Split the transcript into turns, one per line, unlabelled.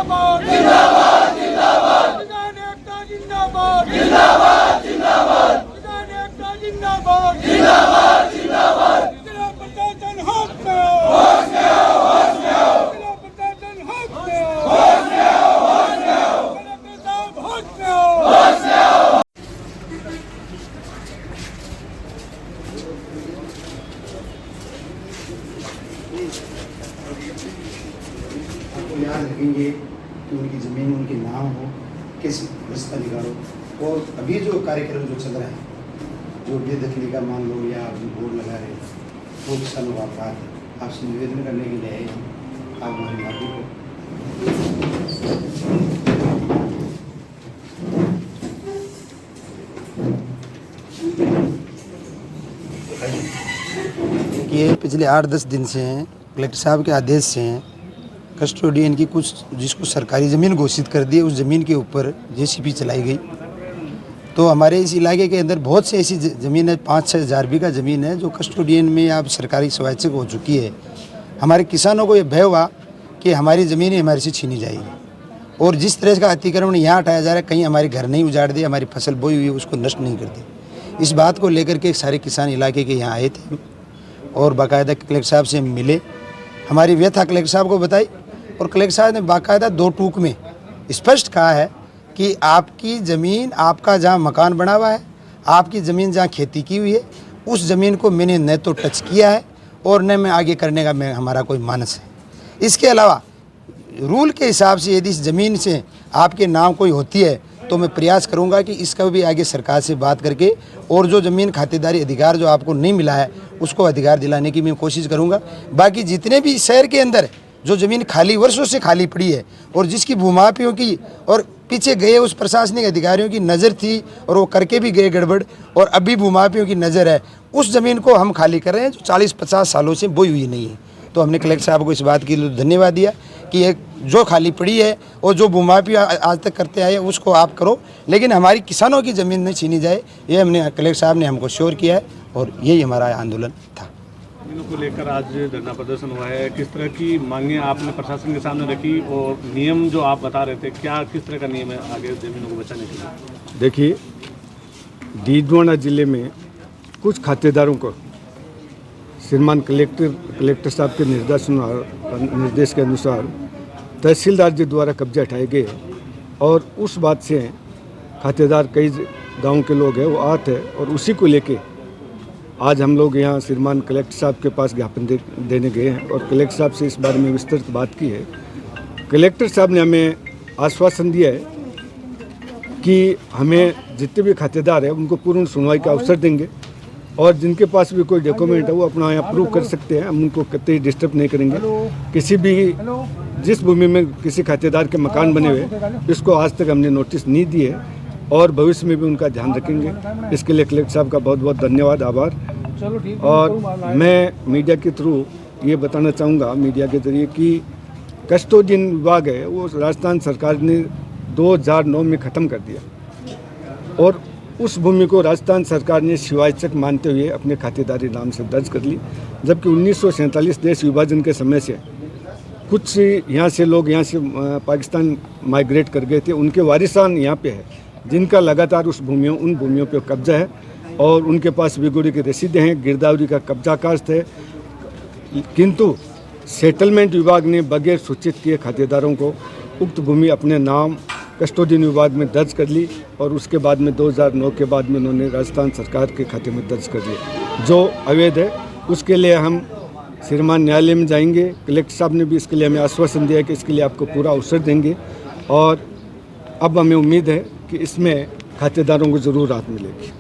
जिंदाबाद जिंदाबाद जिंदाबाद किसान एकता जिंदाबाद जिंदाबाद जिंदाबाद किसान एकता जिंदाबाद जिंदाबाद जिंदाबाद जिला प्रशासन होश में आओ होश में आओ होश में आओ जिला प्रशासन होश में आओ होश में आओ होश में आओ कलेक्टर साहब होश में आओ होश में आओ।
याद रखेंगे कि उनकी ज़मीन उनके नाम हो, किस रास्ता निकालो। और अभी जो कार्यक्रम जो चल रहा है, जो बेदखली का मान लो या बोर्ड लगा रहे हैं, वो किसानों का बात है। आपसे निवेदन करने के लिए आए हैं, आप हमारी बातों को ये पिछले 8-10 दिन से हैं, कलेक्टर साहब के आदेश से हैं, कस्टोडियन की कुछ जिसको सरकारी ज़मीन घोषित कर दी, उस ज़मीन के ऊपर जेसीबी चलाई गई। तो हमारे इस इलाके के अंदर बहुत से ऐसी ज़मीन है, 5-6 हज़ार बीघा ज़मीन है जो कस्टोडियन में अब सरकारी स्वायत्तक हो चुकी है। हमारे किसानों को ये भय हुआ कि हमारी ज़मीन हमारे से छीनी जाएगी और जिस तरह का अतिक्रमण यहाँ हटाया जा रहा है, कहीं हमारे घर नहीं उजाड़ दे, हमारी फसल बोई हुई है उसको नष्ट नहीं कर दे। इस बात को लेकर के सारे किसान इलाके के यहाँ आए थे और बाकायदा कलेक्टर साहब से मिले, हमारी व्यथा कलेक्टर साहब को बताई और कलेक्टर साहब ने बाकायदा 2 टूक में स्पष्ट कहा है कि आपकी ज़मीन, आपका जहाँ मकान बना हुआ है, आपकी ज़मीन जहाँ खेती की हुई है, उस ज़मीन को मैंने न तो टच किया है और न मैं आगे करने का हमारा कोई मानस है। इसके अलावा रूल के हिसाब से यदि इस ज़मीन से आपके नाम कोई होती है तो मैं प्रयास करूंगा कि इसका भी आगे सरकार से बात करके और जो ज़मीन खातेदारी अधिकार जो आपको नहीं मिला है उसको अधिकार दिलाने की मैं कोशिश करूंगा। बाकी जितने भी शहर के अंदर जो ज़मीन खाली वर्षों से खाली पड़ी है और जिसकी भूमाफियों की और पीछे गए उस प्रशासनिक अधिकारियों की नज़र थी और वो करके भी गए गड़बड़ और अभी भूमाफियों की नज़र है, उस ज़मीन को हम खाली कर रहे हैं जो 40-50 सालों से बोई हुई नहीं है। तो हमने कलेक्टर साहब को इस बात के लिए धन्यवाद दिया कि एक जो खाली पड़ी है और जो भूमाफिया आज तक करते आए उसको आप करो, लेकिन हमारी किसानों की ज़मीन नहीं छीनी जाए, ये हमने कलेक्टर साहब ने हमको श्योर किया है और यही हमारा आंदोलन था।
ज़मीनों को लेकर आज धरना प्रदर्शन हुआ है, किस तरह की मांगे आपने प्रशासन के सामने रखी और नियम जो आप बता रहे थे, क्या किस तरह का नियम है आगे ज़मीनों को बचाने के लिए?
देखिए, डीडवाना जिले में कुछ खातेदारों को श्रीमान कलेक्टर साहब के निर्देश के अनुसार तहसीलदार जी द्वारा कब्जा हटाए गए और उस बात से खातेदार कई गांव के लोग हैं वो आते हैं और उसी को लेके आज हम लोग यहाँ श्रीमान कलेक्टर साहब के पास ज्ञापन देने गए हैं और कलेक्टर साहब से इस बारे में विस्तृत बात की है। कलेक्टर साहब ने हमें आश्वासन दिया है कि हमें जितने भी खातेदार हैं उनको पूर्ण सुनवाई का अवसर देंगे और जिनके पास भी कोई डॉक्यूमेंट है वो अपना यहाँ प्रूव कर सकते हैं, हम उनको कतई डिस्टर्ब नहीं करेंगे। किसी भी जिस भूमि में किसी खातेदार के मकान बने हुए इसको आज तक हमने नोटिस नहीं दिए और भविष्य में भी उनका ध्यान रखेंगे। इसके लिए कलेक्टर साहब का बहुत बहुत धन्यवाद, आभार। और मैं मीडिया के थ्रू ये बताना चाहूँगा मीडिया के जरिए कि कस्टोडियन विभाग है वो राजस्थान सरकार ने 2009 में ख़त्म कर दिया और उस भूमि को राजस्थान सरकार ने शिवायचक मानते हुए अपने खातेदारी नाम से दर्ज कर ली, जबकि 1947 देश विभाजन के समय से कुछ यहाँ से लोग यहाँ से पाकिस्तान माइग्रेट कर गए थे, उनके वारिसान यहाँ पे है जिनका लगातार उन भूमियों पे कब्जा है और उनके पास बिगुड़ी की रसीदें हैं, गिरदावरी का कब्जा काश्त है, किंतु सेटलमेंट विभाग ने बगैर सूचित किए खातेदारों को उक्त भूमि अपने नाम कस्टोडियन विभाग में दर्ज कर ली और उसके बाद में 2009 के बाद में उन्होंने राजस्थान सरकार के खाते में दर्ज कर लिया जो अवैध है। उसके लिए हम श्रीमान न्यायालय में जाएंगे। कलेक्टर साहब ने भी इसके लिए हमें आश्वासन दिया कि इसके लिए आपको पूरा अवसर देंगे और अब हमें उम्मीद है कि इसमें खातेदारों को ज़रूर राहत मिलेगी।